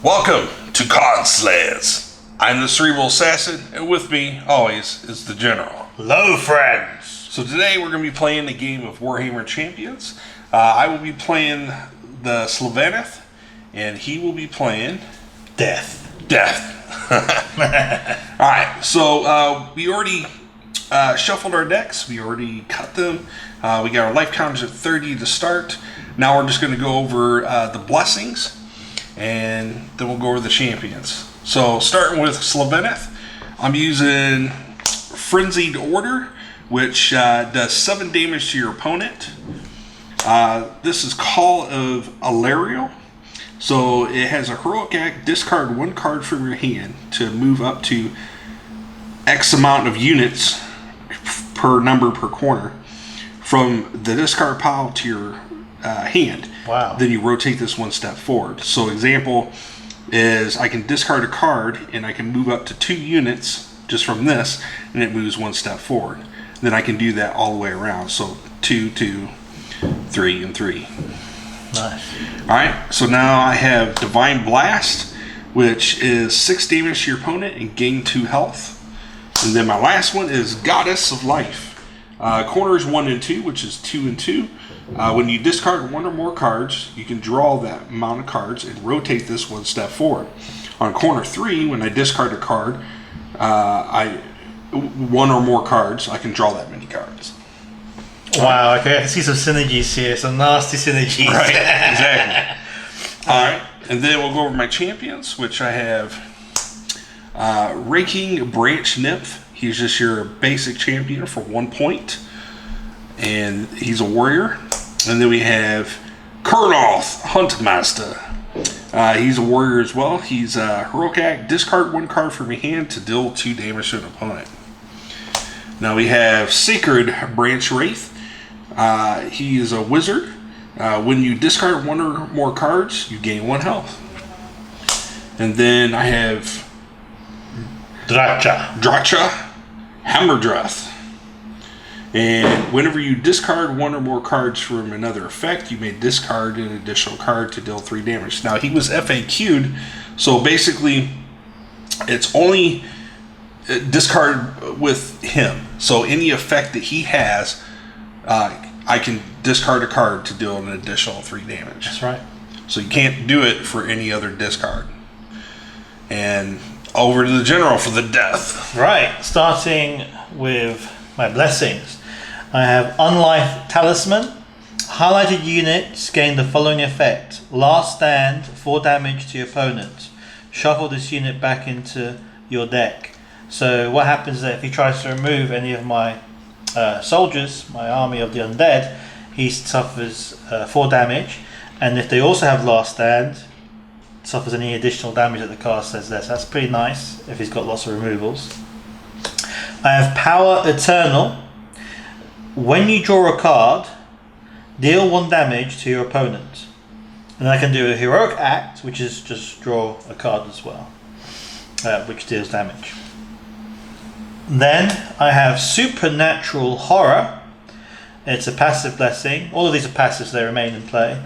Welcome to Cod Slayers. I'm the Cerebral Assassin, and with me, always, is the General. Hello, friends! So today we're going to be playing a game of Warhammer Champions. I will be playing the Sylvaneth, and he will be playing... Death. Alright, so we already shuffled our decks. We already cut them. We got our life counters at 30 to start. Now we're just going to go over the blessings, and then we'll go over the champions. So starting with Sylvaneth, I'm using Frenzied Order, which does 7 damage to your opponent. This is Call of Alariel. So it has a heroic act, discard 1 card from your hand to move up to X amount of units per number per corner from the discard pile to your hand. Wow. Then you rotate this 1 step forward. So example is I can discard a card and I can move up to 2 units just from this, and it moves 1 step forward. Then I can do that all the way around. So 2, 2, 3, and 3. Nice. Alright, so now I have Divine Blast, which is 6 damage to your opponent and gain 2 health. And then my last one is Goddess of Life. Corners 1 and 2, which is 2 and 2. When you discard 1 or more cards, you can draw that amount of cards and rotate this 1 step forward. On corner 3, when I discard a card, 1 or more cards, I can draw that many cards. Wow, okay, I can see some synergies here, some nasty synergies. Right, exactly. Alright, and then we'll go over my champions, which I have Raking Branch Nymph. He's just your basic champion for 1 point. And he's a warrior. And then we have Kurnoth Huntmaster. He's a warrior as well. He's a heroic act, discard 1 card from your hand to deal 2 damage to an opponent. Now we have Sacred Branch Wraith. He is a wizard. When you discard 1 or more cards, you gain 1 health. And then I have Dracha Hammerdreth. And whenever you discard 1 or more cards from another effect, you may discard an additional card to deal 3 damage. Now he was FAQ'd, so basically it's only discard with him. So any effect that he has, I can discard a card to deal an additional 3 damage. That's right. So you can't do it for any other discard. And over to the General for the death. Right, starting with my blessings. I have Unlife Talisman. Highlighted units gain the following effect. Last stand, 4 damage to your opponent. Shuffle this unit back into your deck. So what happens is that if he tries to remove any of my soldiers, my army of the undead, he suffers 4 damage. And if they also have last stand, suffers any additional damage that the card says there. So that's pretty nice if he's got lots of removals. I have Power Eternal. When you draw a card, deal 1 damage to your opponent. And I can do a Heroic Act, which is just draw a card as well, which deals damage. Then I have Supernatural Horror. It's a passive blessing. All of these are passives, they remain in play.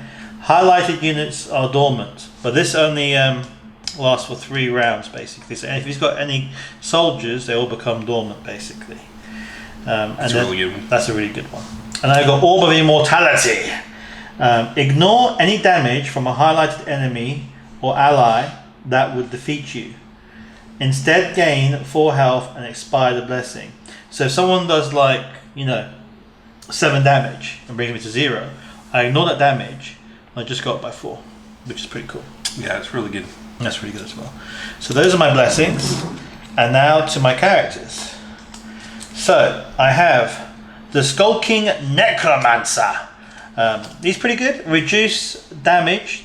Highlighted units are dormant, but this only lasts for 3 rounds basically. So if he's got any soldiers, they all become dormant basically. That's a really good one. That's a really good one. And I've got Orb of Immortality. Ignore any damage from a highlighted enemy or ally that would defeat you. Instead gain 4 health and expire the blessing. So if someone does 7 damage and brings me to 0, I ignore that damage. I just got it by 4, which is pretty cool. Yeah, it's really good. That's really good as well. So those are my blessings. And now to my characters. So I have the Skulking Necromancer. He's pretty good. Reduce damage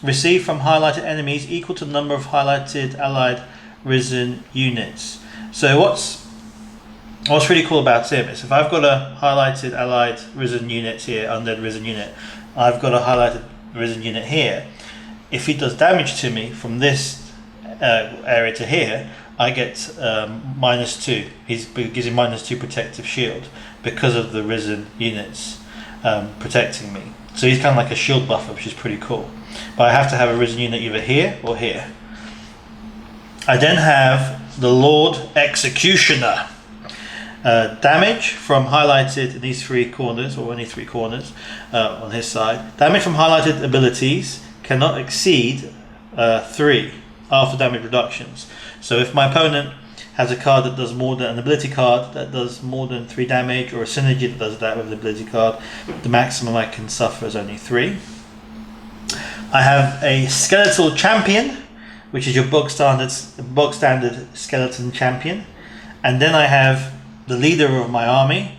received from highlighted enemies equal to the number of highlighted allied risen units. So what's really cool about him is if I've got a highlighted allied risen unit here, undead risen unit, I've got a highlighted risen unit here. If he does damage to me from this area to here, I get -2. He gives him -2 protective shield because of the risen units. protecting me. So he's kind of like a shield buffer, which is pretty cool. But I have to have a risen unit either here or here. I then have the Lord Executioner. Damage from highlighted in these 3 corners, or only 3 corners on his side. Damage from highlighted abilities cannot exceed 3 after damage reductions. So if my opponent has a card that does more than an ability card that does more than 3 damage, or a synergy that does that with an ability card, the maximum I can suffer is only 3. I have a Skeletal Champion, which is your bog standard skeleton champion, and then I have the leader of my army,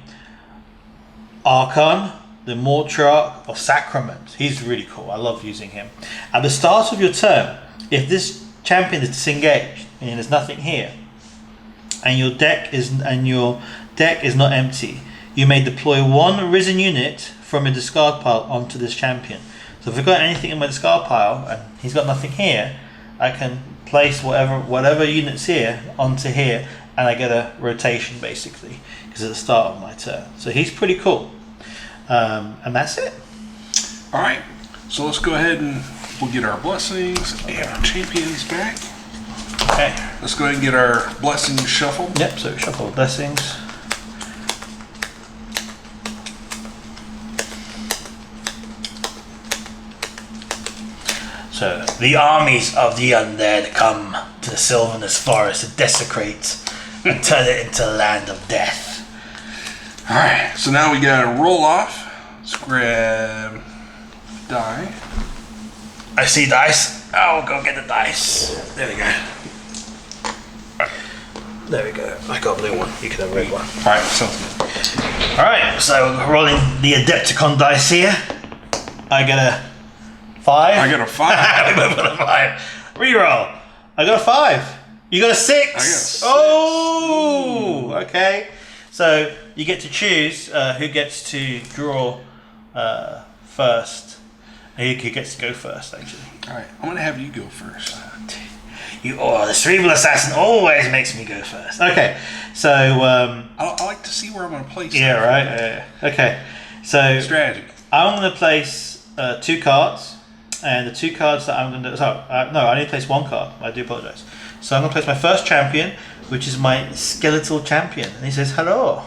Arkhan, the Mortrarch of Sacrament. He's really cool. I love using him. At the start of your turn, if this champion is disengaged and there's nothing here, and your deck is not empty, you may deploy 1 risen unit from your discard pile onto this champion. So if I've got anything in my discard pile and he's got nothing here, I can place whatever units here onto here, and I get a rotation basically, because at the start of my turn. So he's pretty cool. And that's it. Alright, so let's go ahead and we'll get our blessings and our champions back. Okay. Let's go ahead and get our blessings shuffled. Yep, so shuffle blessings. So the armies of the undead come to the Sylvaneth forest to desecrate and turn it into a land of death. Alright, so now we gotta roll off. Let's grab die. I see dice. I'll go get the dice. There we go. There we go. I got a blue one. You can have a red one. Alright, sounds good. Alright, so we're rolling the Adepticon dice here. I get a 5. I got a 5. We both got a 5. Reroll. I got a 5. You got a 6. I got a 6. Oh, okay. So you get to choose who gets to draw first. Who gets to go first, actually. Alright, I'm gonna have you go first. The cerebral assassin always makes me go first. Okay, so I like to see where I'm gonna place. Yeah, right. Okay, so strategy. I'm gonna place 2 cards, and the 2 cards that I'm gonna no, I need to place 1 card. I do apologize. So I'm gonna place my first champion, which is my skeletal champion, and he says hello.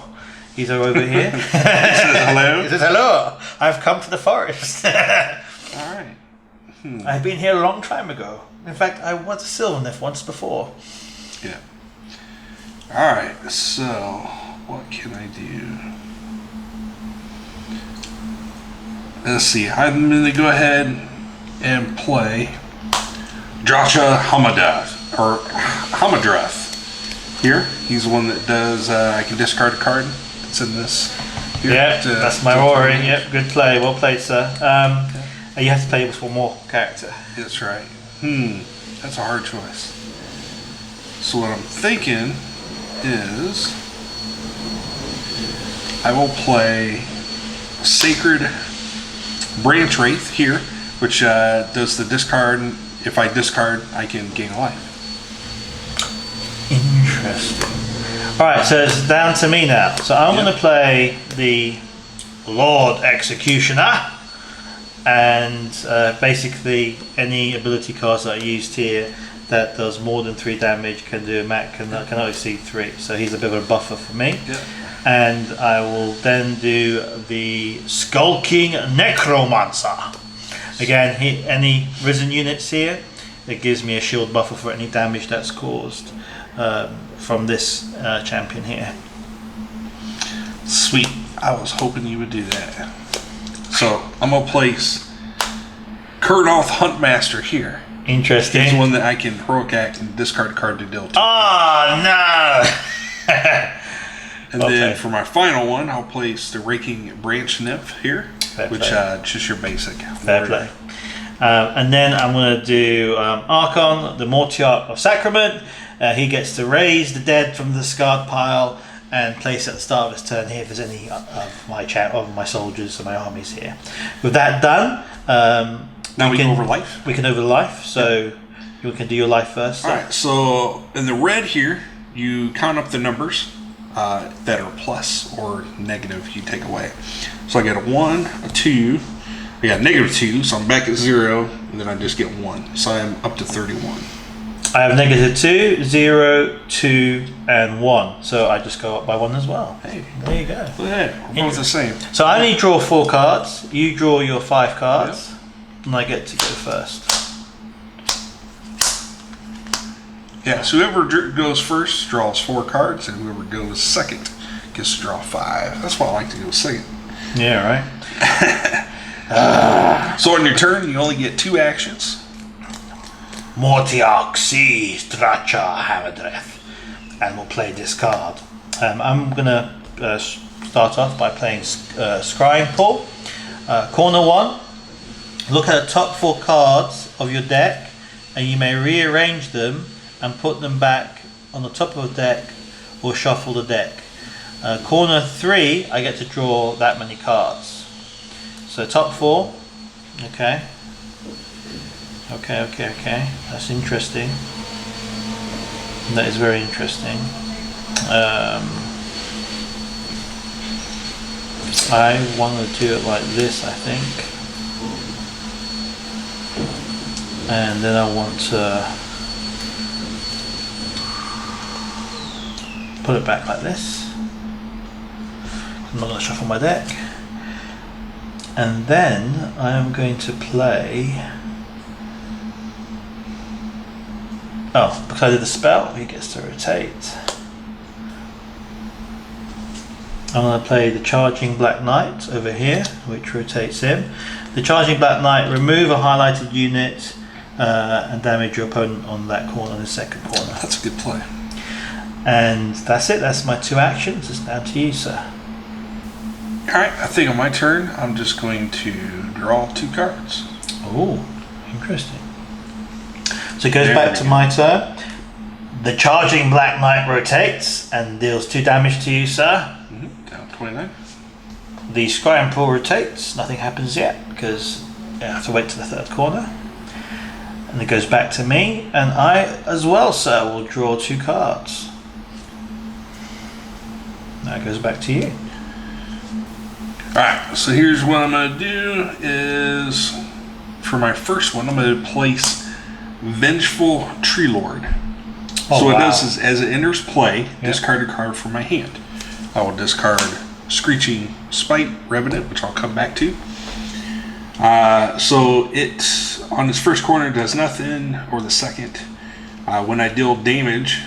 He's over here. He says hello. He says hello. I've come to the forest. Alright. I've been here a long time ago. In fact, I was a Sylvaneth once before. Yeah. Alright, so what can I do? Let's see. I'm going to go ahead and play Dracha Hamadreth here. He's the one that does, I can discard a card that's in this. Here Yeah, that's my Rory. Yep, good play. Well played, sir. You have to play with one more character. That's right. That's a hard choice. So what I'm thinking is I will play Sacred Branch Wraith here, which does the discard. If I discard, I can gain a life. Interesting. Alright, so it's down to me now. So I'm going to play the Lord Executioner. And basically any ability cards that I used here that does more than 3 damage can do a cannot exceed 3. So he's a bit of a buffer for me. Yeah. And I will then do the Skulking Necromancer. Again, any risen units here, it gives me a shield buffer for any damage that's caused from this champion here. Sweet. I was hoping you would do that. So I'm gonna place Kurnoth Huntmaster here. Interesting. He's one that I can heroic act and discard a card to deal to. Oh no! And then for my final one, I'll place the Raking Branch Nymph here, which just your basic. Fair play. And then I'm going to do Arkhan, the Mortrarch of Sacrament. He gets to raise the dead from the discard pile and place it at the start of his turn here if there's any of my soldiers or my armies here. With that done, now we can over life. We can over life, so you can do your life first. Alright, so in the red here, you count up the numbers that are plus or negative you take away. So I get a 1, a 2, I got -2, so I'm back at 0, and then I just get 1. So I'm up to 31. I have -2, 0, 2, and 1. So I just go up by 1 as well. Hey, There you go. look at that. We're both the same. So I only draw 4 cards. You draw your 5 cards, and I get to go first. Yeah, so whoever goes first draws 4 cards, and whoever goes second gets to draw 5. That's why I like to go second. Yeah, right. So on your turn, you only get 2 actions. Mortiarch C Stracha Hammerdreth, and we'll play this card. I'm gonna start off by playing Scrying Pool. Corner 1. Look at the top 4 cards of your deck, and you may rearrange them and put them back on the top of the deck, or shuffle the deck. Corner 3, I get to draw that many cards. So top 4. Okay. Okay. That's interesting. That is very interesting. I want to do it like this, I think. And then I want to put it back like this. I'm not going to shuffle my deck. And then I am going to play... Oh, because I did the spell, he gets to rotate. I'm going to play the Charging Black Knight over here, which rotates him. The Charging Black Knight, remove a highlighted unit and damage your opponent on that corner, in the second corner. That's a good play. And that's it, that's my 2 actions. It's down to you, sir. Alright, I think on my turn, I'm just going to draw 2 cards. Oh, interesting. So it goes back to my turn. The Charging Black Knight rotates and deals 2 damage to you, sir. Down 29. The Scrying Pool rotates. Nothing happens yet because I have to wait to the 3rd corner. And it goes back to me, and I as well, sir, will draw 2 cards. Now it goes back to you. Alright, so here's what I'm going to do is, for my first one, I'm going to place Vengeful Tree Lord. Oh, so what wow. it does is, as it enters play, discard a card from my hand. I will discard Screeching Spite Revenant, which I'll come back to. So it, on its first corner, does nothing, or the second. When I deal damage...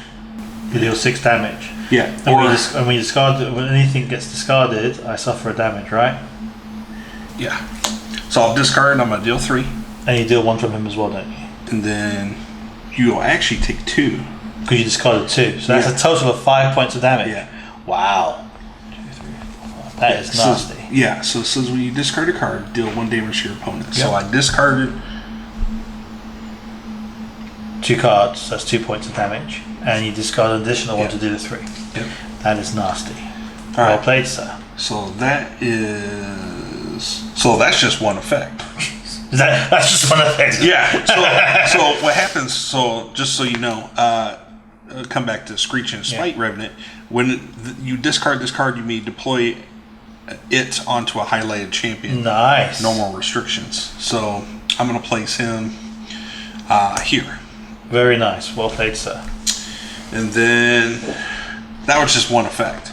You deal 6 damage. Yeah. And when you discard, when anything gets discarded, I suffer a damage, right? Yeah. So I'll discard, I'm going to deal 3. And you deal 1 from him as well, don't you? And then you'll actually take 2. Because you discarded 2. So that's a total of 5 points of damage. Yeah. Wow. 2, 3, 4, 5. That is nasty. So it says when you discard a card, deal 1 damage to your opponent. Yep. So I discarded 2 cards, that's 2 points of damage. And you discard an additional 1 to do the 3. Yep. That is nasty. All Well right. played, sir. So that's just one effect. That's just one effect. Yeah. So what happens? So just so you know, come back to Screeching Spite Revenant. When you discard this card, you may deploy it onto a highlighted champion. Nice. No more restrictions. So I'm going to place him here. Very nice. Well played, sir. And then that was just one effect.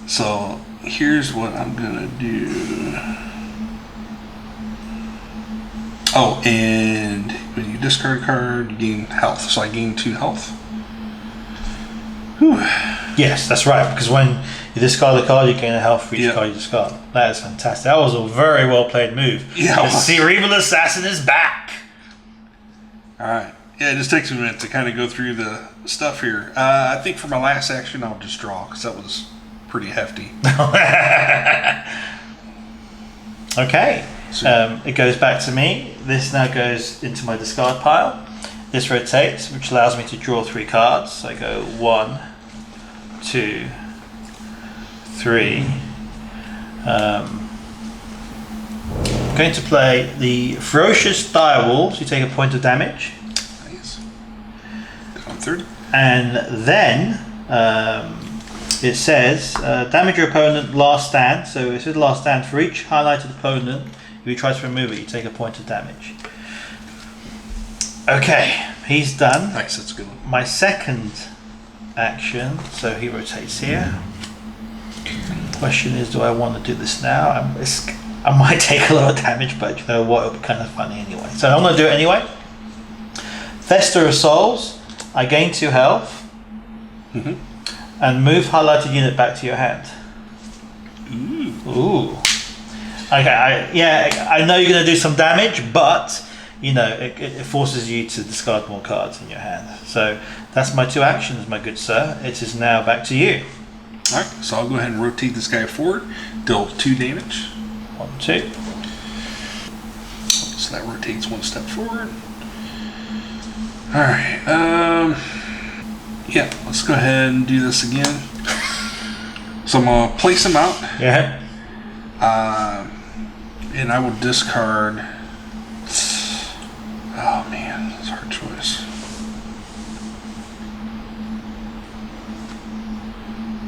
So here's what I'm gonna do. Oh, and when you discard a card, you gain health. So I gain 2 health. Whew. Yes, that's right. Because when you discard a card, you gain a health for each Yeah. card you discard. That is fantastic. That was a very well played move. Yeah. The Cerebral Assassin is back. All right. Yeah, it just takes me a minute to kind of go through the stuff here. I think for my last action, I'll just draw because that was pretty hefty. Okay. So- It goes back to me. This now goes into my discard pile. This rotates, which allows me to draw 3 cards. So I go 1, 2, 3. I'm going to play the Ferocious Direwolves. You take a point of damage. Nice. I'm 30. And then it says damage your opponent last stand. So it says last stand for each highlighted opponent. If he tries to remove it, you take a point of damage. Okay, he's done. Nice, that's a good one. My second action, so he rotates here. Question is, do I want to do this now? I might take a lot of damage, but you know what, it'll be kind of funny anyway. So I'm going to do it anyway. Fester of Souls, I gain 2 health. And move highlighted unit back to your hand. Ooh. Okay, I know you're going to do some damage, but you know it forces you to discard more cards in your hand. So that's my 2 actions, my good sir. It is now back to you. Alright, so I'll go ahead and rotate this guy forward, deal 2 damage. 1, 2. So that rotates 1 step forward. Alright, yeah, let's go ahead and do this again. So I'm going to place him out. Yeah. And I will discard. Oh man, that's a hard choice.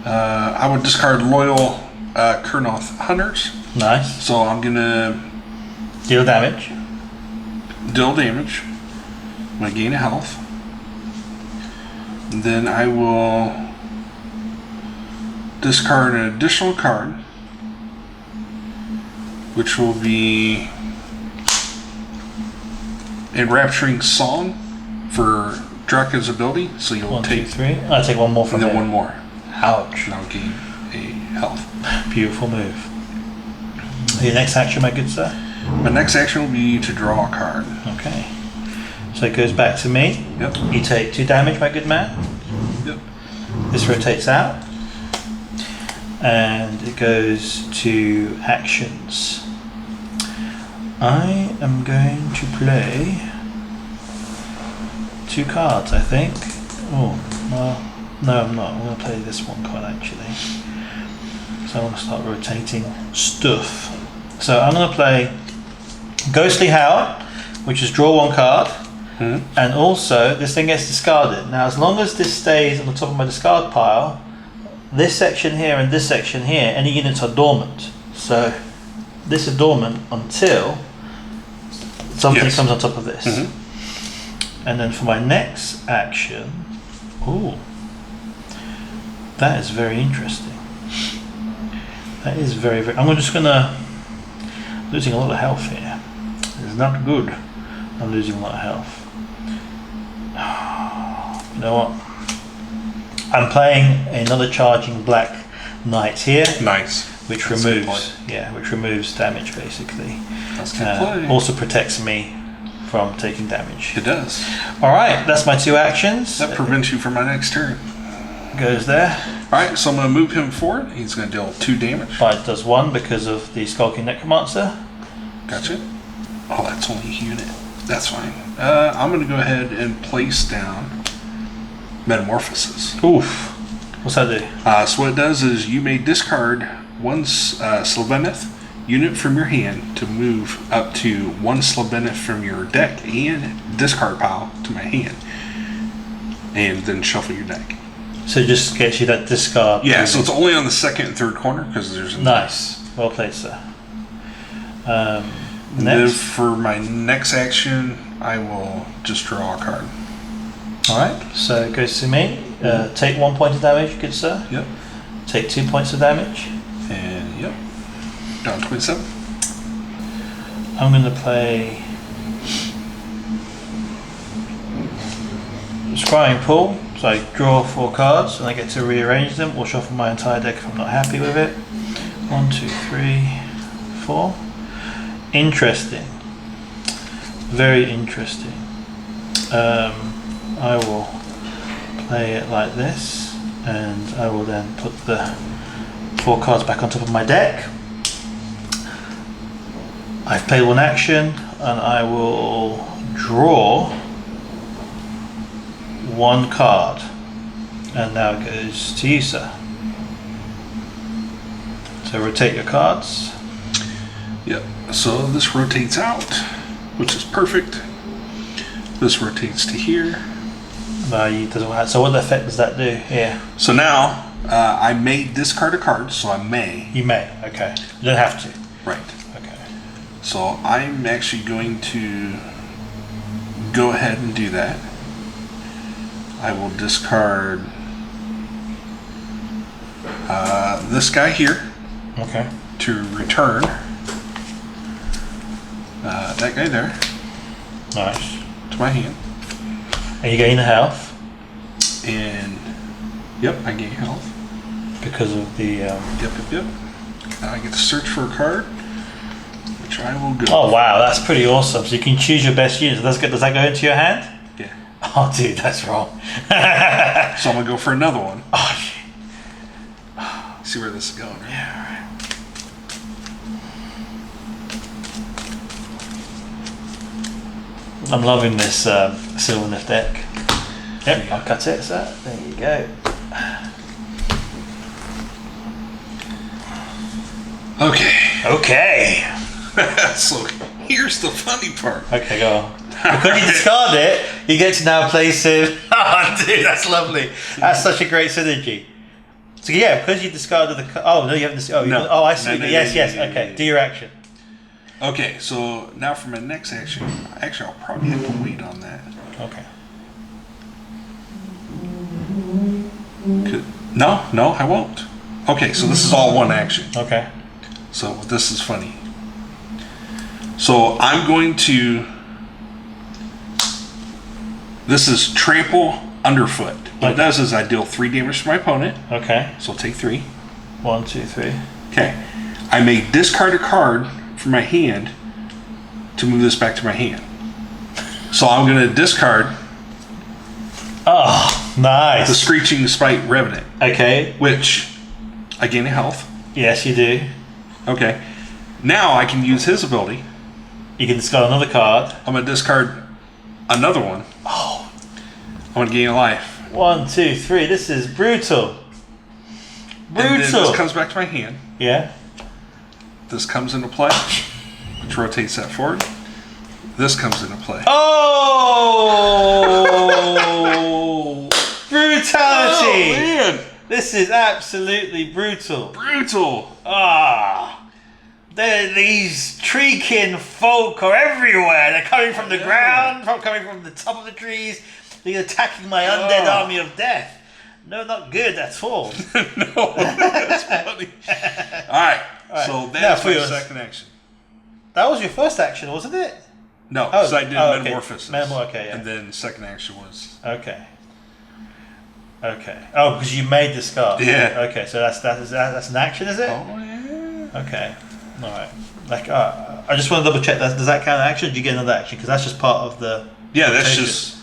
I would discard Loyal Kurnoth Hunters. Nice. So I'm gonna Deal damage. deal damage. I'm gonna gain a health. And then I will discard an additional card, which will be Enrapturing Song for Draka's ability. So you'll 1, 2, take 3. I'll take 1 more from and then there. 1 more. Ouch. And I'll gain a health. Beautiful move. Your next action, my good sir? My next action will be to draw a card. Okay. So it goes back to me. Yep. You take 2 damage, my good man. Yep. This rotates out. And it goes to actions. I am going to play 2 cards, I think. Oh, well, no, I'm not. I'm going to play this one card actually. So I want to start rotating stuff. So I'm going to play Ghostly Howl, which is draw 1 card. And also, this thing gets discarded. Now, as long as this stays on the top of my discard pile, this section here and this section here, any units are dormant. So this is dormant until something comes on top of this. And then for my next action, ooh, that is very interesting. That is very, very. I'm just gonna losing a lot of health here. It's not good. I'm losing a lot of health. You know what? I'm playing another charging black knight here. Nice. Which That's which removes damage basically. That's good play. Also protects me from taking damage. It does. Alright, that's my 2 actions. That prevents you from my next turn. Goes there. Alright, so I'm going to move him forward. He's going to deal 2 damage. Fight does 1 because of the Skulking Necromancer. Gotcha. Oh, that's only a unit. That's fine. I'm going to go ahead and place down Metamorphosis. Oof. What's that do? So what it does is you may discard 1 Sylvaneth unit from your hand to move up to 1 Sylvaneth from your deck and discard pile to my hand. And then shuffle your deck. So it just gets you that discard. Yeah, so it's only on the 2nd and 3rd corner because there's nice. Well played, sir. And then for my next action, I will just draw a card. Alright, so it goes to me. Take 1 point of damage, good sir. Yep. Take 2 points of damage. And yep. Down 27. I'm going to play Scrying Pool. So I draw 4 cards and I get to rearrange them or shuffle my entire deck if I'm not happy with it. 1, 2, 3, 4. Interesting. Very interesting. I will play it like this and I will then put the 4 cards back on top of my deck. I've played 1 action and I will draw 1 card, and now it goes to you, sir. So rotate your cards. Yep, so this rotates out, which is perfect. This rotates to here. No, you doesn't have. So what effect does that do here? So now I may discard a card, so I may. You may. Okay. You don't have to. Right. Okay. So I'm actually going to go ahead and do that. I will discard this guy here. Okay. To return that guy there Nice. to my hand. And you gain the health. And yep, I gain health. Because of the... Yep. Now I get to search for a card, which I will go. Oh wow, that's pretty awesome. So you can choose your best unit. Does that go into your hand? Yeah. Oh dude, that's wrong. So I'm gonna go for another one. Oh shit. See where this is going, right? Yeah, right. I'm loving this Sylvaneth deck. Yep, I'll cut it, so there you go. Okay. So here's the funny part. Okay, go on. Because you discard it, you get to now place it. Oh, dude, that's lovely. That's such a great synergy. So yeah, because you discarded the. Oh no, you haven't. No. Oh, I see. No, yes. no. Okay, do your action. Okay, so now for my next action, actually I'll probably have to wait on that. Okay. No, I won't. Okay, so this is all one action. Okay. So this is funny. So I'm going to. This is trample underfoot. What it does is I deal 3 damage to my opponent. Okay. So I'll take 3. 1, 2, 3. Okay. I may discard a card from my hand to move this back to my hand. So I'm going to discard Oh, nice. the Screeching Spite Revenant, Okay. which I gain a health. Yes, you do. Okay. Now I can use his ability. You can discard another card. I'm going to discard another one. Oh. I'm going to gain a life. 1, 2, 3. This is brutal. And then Brutal. this comes back to my hand. Yeah. This comes into play, which rotates that forward. This comes into play. Oh! Brutality! Oh, man. This is absolutely brutal. Brutal. Ah! These treekin folk are everywhere. They're coming from the ground, coming from the top of the trees. They're attacking my undead army of death. No, not good at all. No, that's funny. All right. So that's my second action. That was your first action, wasn't it? No, because I did Metamorphosis. Okay, yeah. And then second action was... Okay. Oh, because you made this card. Yeah. Okay, so that's an action, is it? Oh, yeah. Okay. All right. Like, I just want to double check. Does that count as action? Or do you get another action? Because that's just part of the. Yeah, rotation. that's just.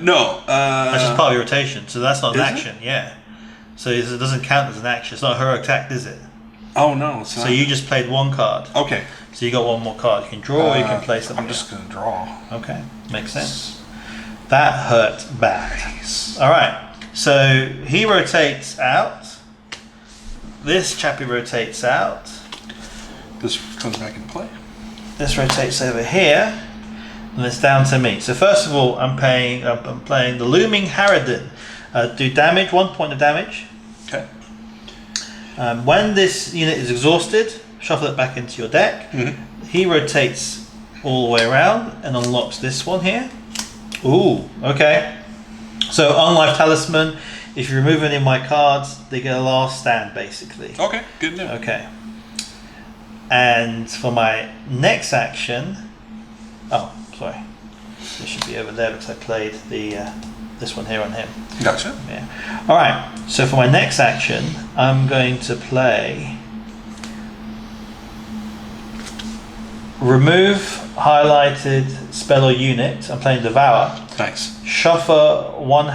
No. That's just part of your rotation. So that's not an Is action. Yeah. So it doesn't count as an action. It's not a heroic act, is it? Oh no, it's not. So you just played one card. Okay. So you got one more card. You can draw or you can play something. I'm just going to draw. Okay, makes sense. That hurt bad. Nice. All right. So he rotates out. This chappie rotates out. This comes back into play. This rotates over here, and it's down to me. So first of all, I'm playing the Looming Harridan. Do damage, 1 point of damage. Okay. When this unit is exhausted, shuffle it back into your deck. Mm-hmm. He rotates all the way around and unlocks this one here. Ooh, okay. So Unlife Talisman, if you remove any of my cards, they get a last stand basically. Okay, good to know. Okay. And for my next action, oh, sorry, this should be over there because I played the this one here on him. Gotcha. Yeah. All right. So for my next action, I'm going to play remove highlighted spell or unit. I'm playing Devour. Nice. Shuffle one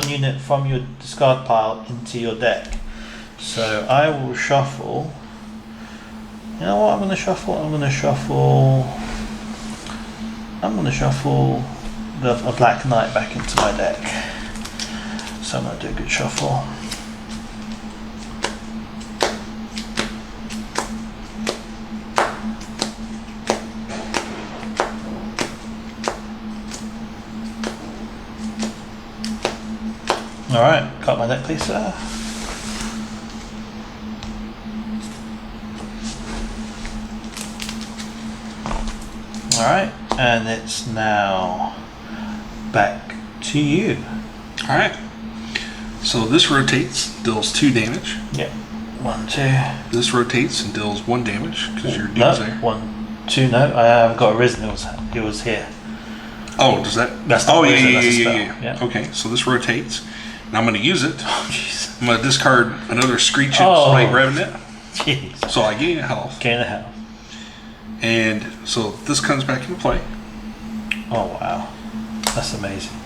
unit from your discard pile into your deck. So I will shuffle. You know what I'm going to shuffle? I'm going to shuffle a Black Knight back into my deck. So I'm going to do a good shuffle. my deck, please, sir. Alright, and it's now back to you. Alright. So this rotates, deals 2 damage. Yep. 1, 2. This rotates and deals 1 damage because your dude's No, there. 1, 2. No, I haven't got a risen. He was here. Oh, does that? That's not oh, a yeah, risen, yeah, that's a yeah, spell. yeah. Yeah. Okay, so this rotates, and I'm going to use it. Oh, jeez. I'm going to discard another Screeching Smite Revenant, Jeez. so I gain a health. Gain a health. And so this comes back into play. Oh, wow. That's amazing.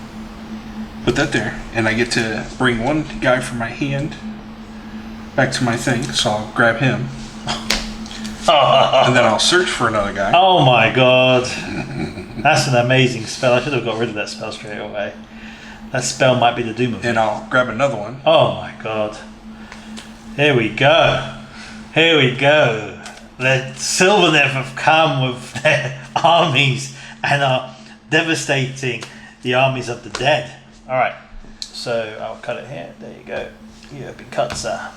Put that there, and I get to bring 1 guy from my hand back to my thing, so I'll grab him. And then I'll search for another guy. Oh my god. That's an amazing spell. I should have got rid of that spell straight away. That spell might be the doom of it. And I'll grab another one. Oh my god. Here we go. Here we go. The Sylvaneth have come with their armies and are devastating the armies of the dead. Alright. So I'll cut it here. There you go. You have been cut, sir.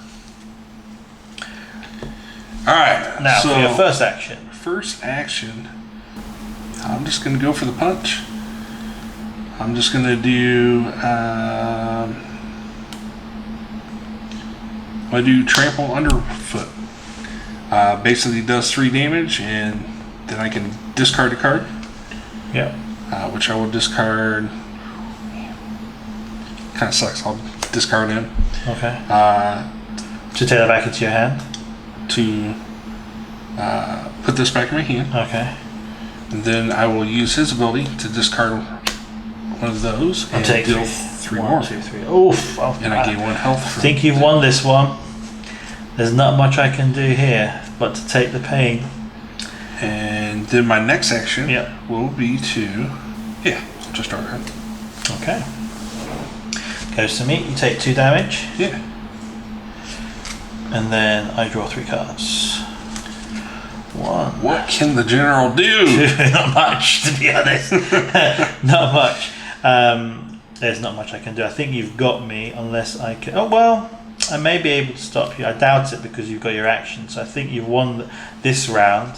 Alright. Now so for your first action. First action, I'm just going to go for the punch. I'm just going to do I do trample underfoot. Basically does 3 damage, and then I can discard a card. Yep. Which I will discard. Kind of sucks. I'll discard him. Okay. To take that back into your hand. To put this back in my hand. Okay. And then I will use his ability to discard one of those and take deal 3 more. 1, 2, 3. Oof. Oh, And I gain 1 health. I think you've won this one. There's not much I can do here but to take the pain. And then my next action Yep. will be to, just Arkhan. Okay. Goes to me. You take 2 damage. Yeah. And then I draw 3 cards. 1. What can the general do? Not much, to be honest. Not much. There's not much I can do. I think you've got me unless I can... Oh, well, I may be able to stop you. I doubt it because you've got your action. So I think you've won this round.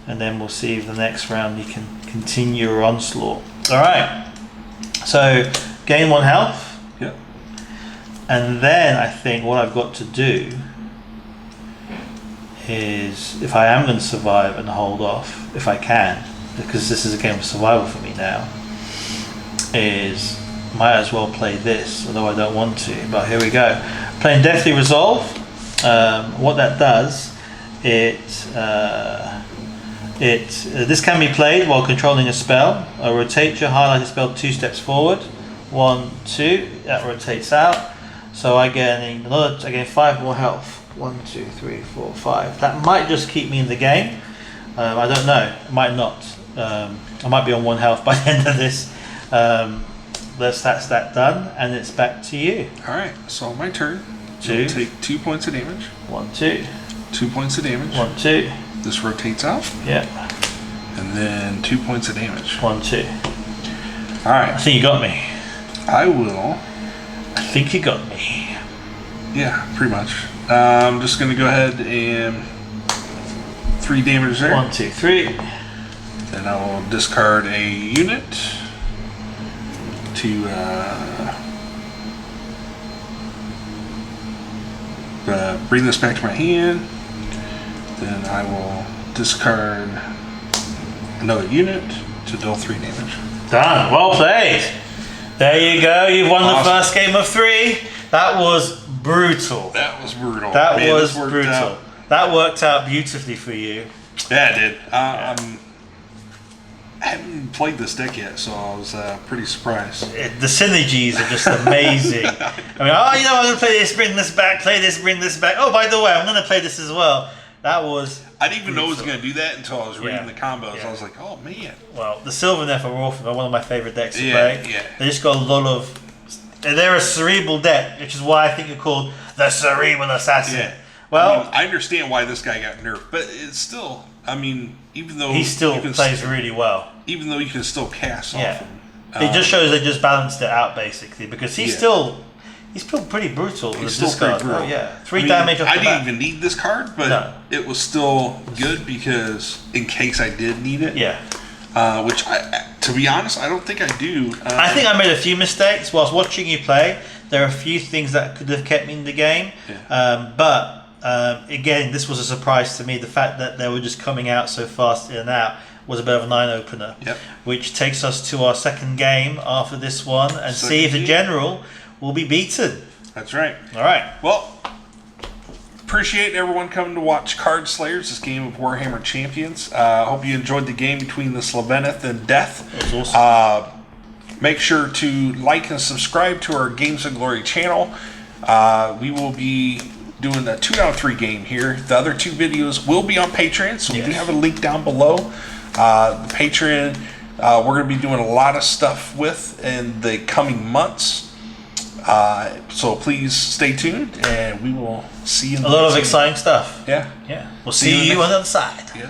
And then we'll see if the next round you can continue your onslaught. Alright. So, gain 1 health. Yep. And then I think what I've got to do is, if I am going to survive and hold off, if I can, because this is a game of survival for me now, is might as well play this, although I don't want to, but here we go. Playing Deathly Resolve. What that does, this can be played while controlling a spell. Rotate your highlighted spell 2 steps forward. 1, 2, that rotates out. So I gain 5 more health. 1, 2, 3, 4, 5. That might just keep me in the game. I don't know. It might not. I might be on 1 health by the end of this. That's that done, and it's back to you. Alright, so my turn. 2. You'll take 2 points of damage. 1, 2. 2 points of damage. 1, 2. This rotates out. Yep. And then 2 points of damage. 1, 2. Alright. I think you got me. I will. I think you got me. Yeah, pretty much. I'm just going to go ahead and 3 damage there. 1, 2, 3. Then I will discard a unit to bring this back to my hand. Then I will discard another unit to deal 3 damage. Done. Well played. There you go. You've won the Awesome. first game of 3. That was brutal. That was brutal. That Man, was this worked brutal. out. That worked out beautifully for you. Yeah, it did. I haven't played this deck yet, so I was pretty surprised. The synergies are just amazing. I mean, I'm going to play this, bring this back, play this, bring this back. Oh, by the way, I'm going to play this as well. That was... I didn't even know it was going to do that until I was reading the combos. Yeah. I was like, oh, man. Well, the Sylvaneth are awful. They're one of my favourite decks to Yeah, play. yeah. They just got a lot of... They're a cerebral deck, which is why I think you're called the Cerebral Assassin. Yeah. Well, I understand why this guy got nerfed, but it's still, I mean, even though he still you can plays really well. even though you can still cast Yeah. off him. It just shows they just balanced it out basically because he's still He's still pretty brutal with He's the still pretty discard. brutal. Oh, yeah. 3 damage off I the didn't bat. even need this card, but No. it was still good because in case I did need it. Yeah. Which, to be honest, I don't think I do. I think I made a few mistakes whilst watching you play. There are a few things that could have kept me in the game. Yeah. But again, this was a surprise to me. The fact that they were just coming out so fast in and out was a bit of a 9 opener. Yep. Which takes us to our second game after this one and Second see if the game. general will be beaten. That's right. All right. Well, appreciate everyone coming to watch Card Slayers, this game of Warhammer Champions. Hope you enjoyed the game between the Sylvaneth and Death. That was awesome. Make sure to like and subscribe to our Games of Glory channel. We will be doing a 2 out of 3 game here. The other 2 videos will be on Patreon, so we do have a link down below. The Patreon, we're going to be doing a lot of stuff with in the coming months. So please stay tuned, and we will see you in the a lot next of exciting stuff. video. Yeah. We'll See see you in you the on the other side. Yeah.